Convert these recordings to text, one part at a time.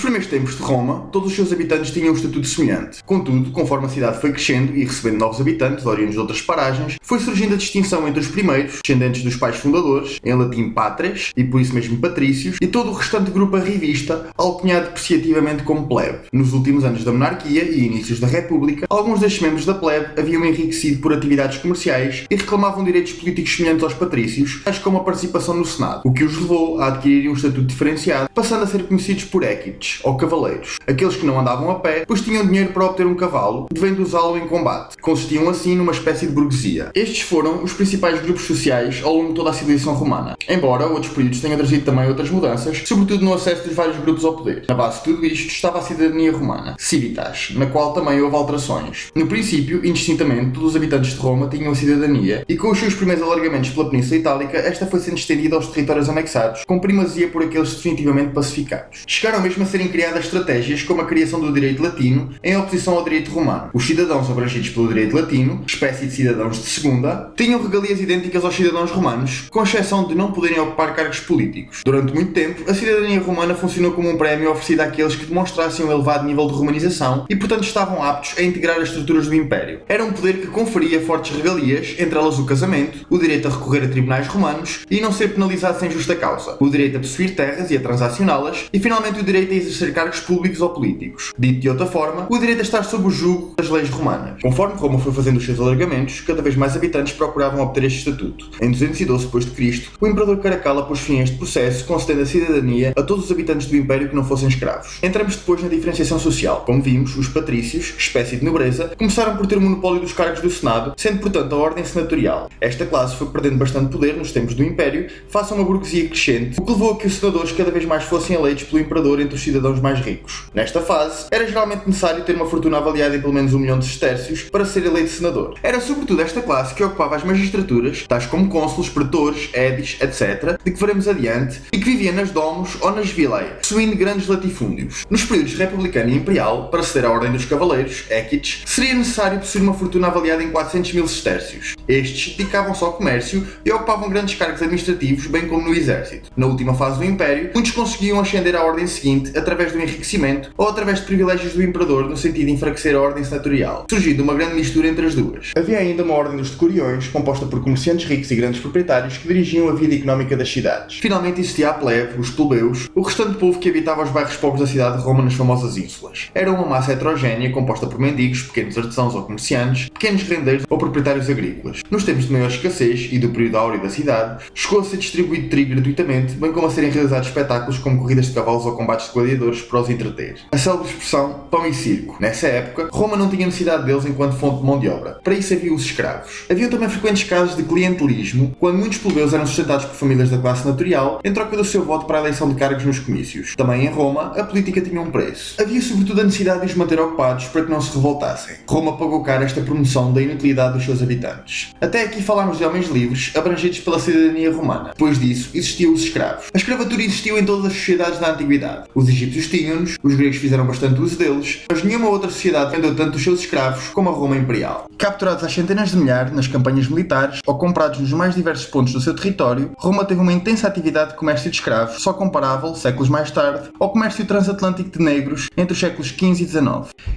primeiros tempos de Roma, todos os seus habitantes tinham um estatuto semelhante. Contudo, conforme a cidade foi crescendo e recebendo novos habitantes, oriundos de outras paragens, foi surgindo a distinção entre os primeiros, descendentes dos pais fundadores, em latim patres, e por isso mesmo patrícios, e todo o restante grupo arrivista, alcunhado depreciativamente como plebe. Nos últimos anos da monarquia e inícios da república, alguns destes membros da plebe haviam enriquecido por atividades comerciais e reclamavam direitos políticos semelhantes aos patrícios, tais como a participação no Senado, o que os levou a adquirirem um estatuto diferenciado, passando a ser conhecidos por equites, ou cavaleiros, aqueles que não andavam a pé, pois tinham dinheiro para obter um cavalo, devendo usá-lo em combate. Consistiam assim numa espécie de burguesia. Estes foram os principais grupos sociais ao longo de toda a civilização romana, embora outros períodos tenham trazido também outras mudanças, sobretudo no acesso dos vários grupos ao poder. Na base de tudo isto estava a cidadania romana, civitas, na qual também houve alterações. No princípio, indistintamente, todos os habitantes de Roma tinham a cidadania, e com os seus primeiros alargamentos pela Península Itálica, esta foi sendo estendida aos territórios anexados, com primazia por aqueles definitivamente pacificados. Chegaram mesmo a serem criadas estratégias como a criação do direito latino em oposição ao direito romano. Os cidadãos abrangidos pelo direito latino, espécie de cidadãos de segunda, tinham regalias idênticas aos cidadãos romanos, com exceção de não poderem ocupar cargos políticos. Durante muito tempo, a cidadania romana funcionou como um prémio oferecido àqueles que demonstrassem um elevado nível de romanização e, portanto, estavam aptos a integrar as estruturas do Império. Era um poder que conferia fortes regalias, entre elas o casamento, o direito a recorrer a tribunais romanos e não ser penalizado sem justa causa, o direito a possuir terras e a transacioná-las e, finalmente, o direito a exercer cargos públicos ou políticos. Dito de outra forma, o direito a estar sob o jugo das leis romanas. Conforme Roma foi fazendo os seus alargamentos, cada vez mais habitantes procuravam obter este estatuto. Em 212 d.C., o imperador Caracalla pôs fim a este processo, concedendo a cidadania a todos os habitantes do Império que não fossem escravos. Entramos depois na diferenciação social. Como vimos, os patrícios, espécie de nobreza, começaram por ter o monopólio dos cargos do Senado, sendo portanto a ordem senatorial. Esta classe foi perdendo bastante poder nos tempos do Império, face a uma burguesia crescente, o que levou a que os senadores cada vez mais fossem eleitos pelo imperador entre os cidadãos mais ricos. Nesta fase, era geralmente necessário ter uma fortuna avaliada em pelo menos 1 milhão de sestércios para ser eleito senador. Era sobretudo esta classe que ocupava as magistraturas, tais como cônsules, pretores, edis, etc., de que veremos adiante, e que vivia nas domos ou nas vilae, possuindo grandes latifúndios. Nos períodos republicano e imperial, para aceder à ordem dos cavaleiros, equites, seria necessário possuir uma fortuna avaliada em 400.000 sestércios. Estes dedicavam-se ao comércio e ocupavam grandes cargos administrativos, bem como no exército. Na última fase do Império, muitos conseguiam ascender à ordem seguinte através do enriquecimento ou através de privilégios do imperador no sentido de enfraquecer a ordem senatorial, surgindo uma grande mistura entre as duas. Havia ainda uma ordem dos decuriões, composta por comerciantes ricos e grandes proprietários que dirigiam a vida económica das cidades. Finalmente existia a plebe, os plebeus, o restante povo que habitava os bairros pobres da cidade de Roma nas famosas ínsulas. Era uma massa heterogénea composta por mendigos, pequenos artesãos ou comerciantes, pequenos rendeiros ou proprietários agrícolas. Nos tempos de maior escassez e do período áureo da cidade, chegou a ser distribuído trigo gratuitamente, bem como a serem realizados espetáculos como corridas de cavalos ou combates de gladiadores para os entreter. A célebre expressão pão e circo. Nessa época, Roma não tinha necessidade deles enquanto fonte de mão de obra. Para isso havia os escravos. Haviam também frequentes casos de clientelismo, quando muitos plebeus eram sustentados por famílias da classe natural em troca do seu voto para a eleição de cargos nos comícios. Também em Roma, a política tinha um preço. Havia sobretudo a necessidade de os manter ocupados para que não se revoltassem. Roma pagou caro esta promoção da inutilidade dos seus habitantes. Até aqui falámos de homens livres, abrangidos pela cidadania romana. Depois disso, existiam os escravos. A escravatura existiu em todas as sociedades da antiguidade. Os egípcios tinham-nos, os gregos fizeram bastante uso deles, mas nenhuma outra sociedade vendeu tanto os seus escravos como a Roma imperial. Capturados às centenas de milhares nas campanhas militares ou comprados nos mais diversos pontos do seu território, Roma teve uma intensa atividade de comércio de escravos, só comparável, séculos mais tarde, ao comércio transatlântico de negros entre os séculos XV e XIX.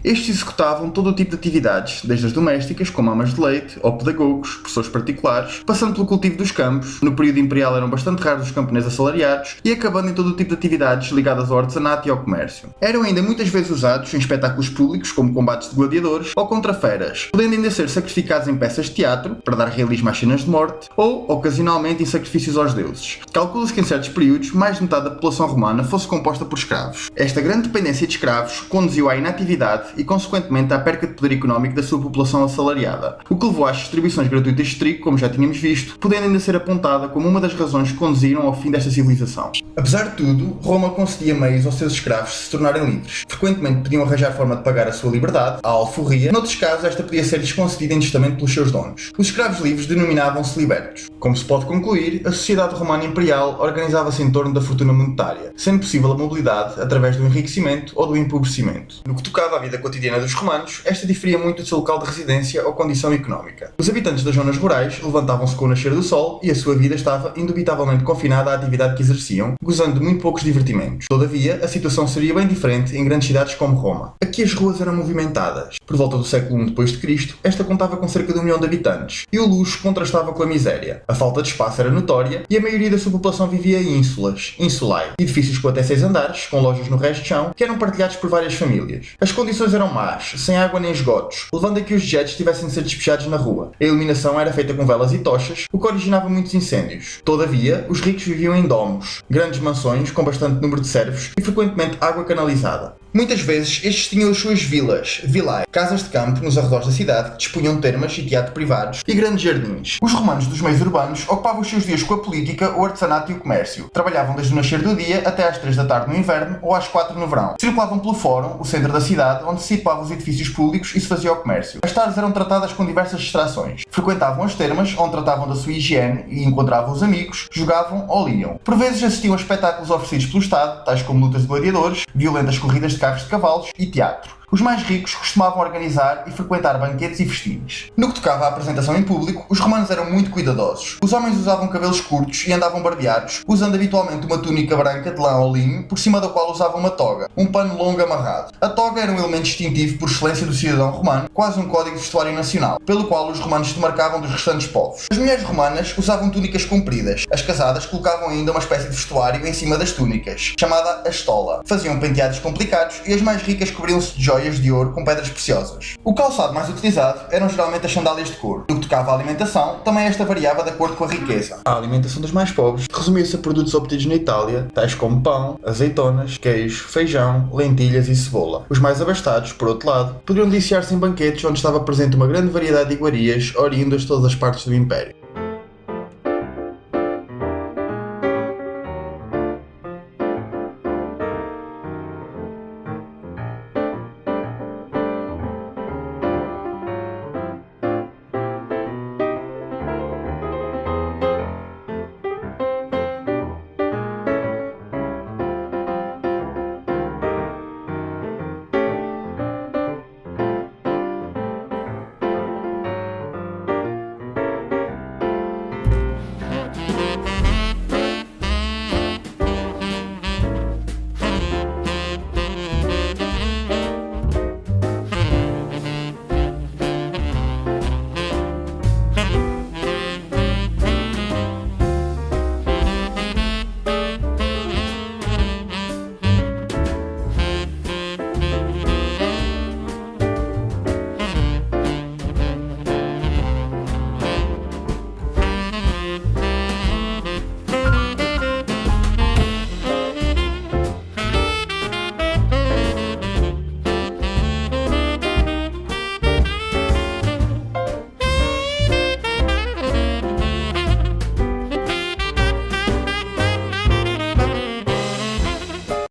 Estes executavam todo o tipo de atividades, desde as domésticas, como amas de leite, ou pedagogos, professores particulares, passando pelo cultivo dos campos, no período imperial eram bastante raros os camponeses assalariados, e acabando em todo o tipo de atividades ligadas ao artesanato e ao comércio. Eram ainda muitas vezes usados em espetáculos públicos, como combates de gladiadores, ou contra feras, podendo ainda ser sacrificados em peças de teatro, para dar realismo às cenas de morte, ou, ocasionalmente, em sacrifícios aos deuses. Calcula-se que em certos períodos, mais de metade da população romana fosse composta por escravos. Esta grande dependência de escravos conduziu à inatividade e, consequentemente, à perca de poder económico da sua população assalariada, o que levou às distribuições gratuitas de trigo, como já tínhamos visto, podendo ainda ser apontada como uma das razões que conduziram ao fim desta civilização. Apesar de tudo, Roma concedia meios aos seus escravos se tornarem livres. Frequentemente podiam arranjar forma de pagar a sua liberdade, a alforria. Noutros casos, esta podia ser-lhes concedida injustamente pelos seus donos. Os escravos livres denominavam-se libertos. Como se pode concluir, a sociedade romana imperial organizava-se em torno da fortuna monetária, sendo possível a mobilidade através do enriquecimento ou do empobrecimento. No que tocava à vida cotidiana dos romanos, esta diferia muito do seu local de residência ou condição económica. Os habitantes das zonas rurais levantavam-se com o nascer do sol e a sua vida estava indubitavelmente confinada à atividade que exerciam, gozando de muito poucos divertimentos. Todavia, a situação situação seria bem diferente em grandes cidades como Roma. Aqui as ruas eram movimentadas. Por volta do século I d.C., esta contava com cerca de 1 milhão de habitantes, e o luxo contrastava com a miséria. A falta de espaço era notória e a maioria da sua população vivia em ínsulas, insulae, edifícios com até 6 andares, com lojas no resto de chão, que eram partilhados por várias famílias. As condições eram más, sem água nem esgotos, levando a que os dejetos tivessem de ser despejados na rua. A iluminação era feita com velas e tochas, o que originava muitos incêndios. Todavia, os ricos viviam em domos, grandes mansões com bastante número de servos e frequentemente água canalizada. Muitas vezes estes tinham as suas vilas, vilae, casas de campo nos arredores da cidade que dispunham de termas e teatro privados e grandes jardins. Os romanos dos meios urbanos ocupavam os seus dias com a política, o artesanato e o comércio. Trabalhavam desde o nascer do dia até às 3 da tarde no inverno ou às 4 no verão. Circulavam pelo fórum, o centro da cidade, onde se situavam os edifícios públicos e se fazia o comércio. As tardes eram tratadas com diversas distrações. Frequentavam as termas, onde tratavam da sua higiene e encontravam os amigos, jogavam ou liam. Por vezes assistiam a espetáculos oferecidos pelo Estado, tais como lutas de gladiadores, violentas corridas de carros de cavalos e teatro. Os mais ricos costumavam organizar e frequentar banquetes e festins. No que tocava à apresentação em público, os romanos eram muito cuidadosos. Os homens usavam cabelos curtos e andavam barbeados, usando habitualmente uma túnica branca de lã ou linho, por cima da qual usavam uma toga, um pano longo amarrado. A toga era um elemento distintivo por excelência do cidadão romano, quase um código de vestuário nacional, pelo qual os romanos se demarcavam dos restantes povos. As mulheres romanas usavam túnicas compridas. As casadas colocavam ainda uma espécie de vestuário em cima das túnicas, chamada a estola. Faziam penteados complicados e as mais ricas cobriam-se de joias de ouro com pedras preciosas. O calçado mais utilizado eram geralmente as sandálias de couro. No que tocava à alimentação, também esta variava de acordo com a riqueza. A alimentação dos mais pobres resumia-se a produtos obtidos na Itália, tais como pão, azeitonas, queijo, feijão, lentilhas e cebola. Os mais abastados, por outro lado, poderiam deliciar-se em banquetes onde estava presente uma grande variedade de iguarias oriundas de todas as partes do Império.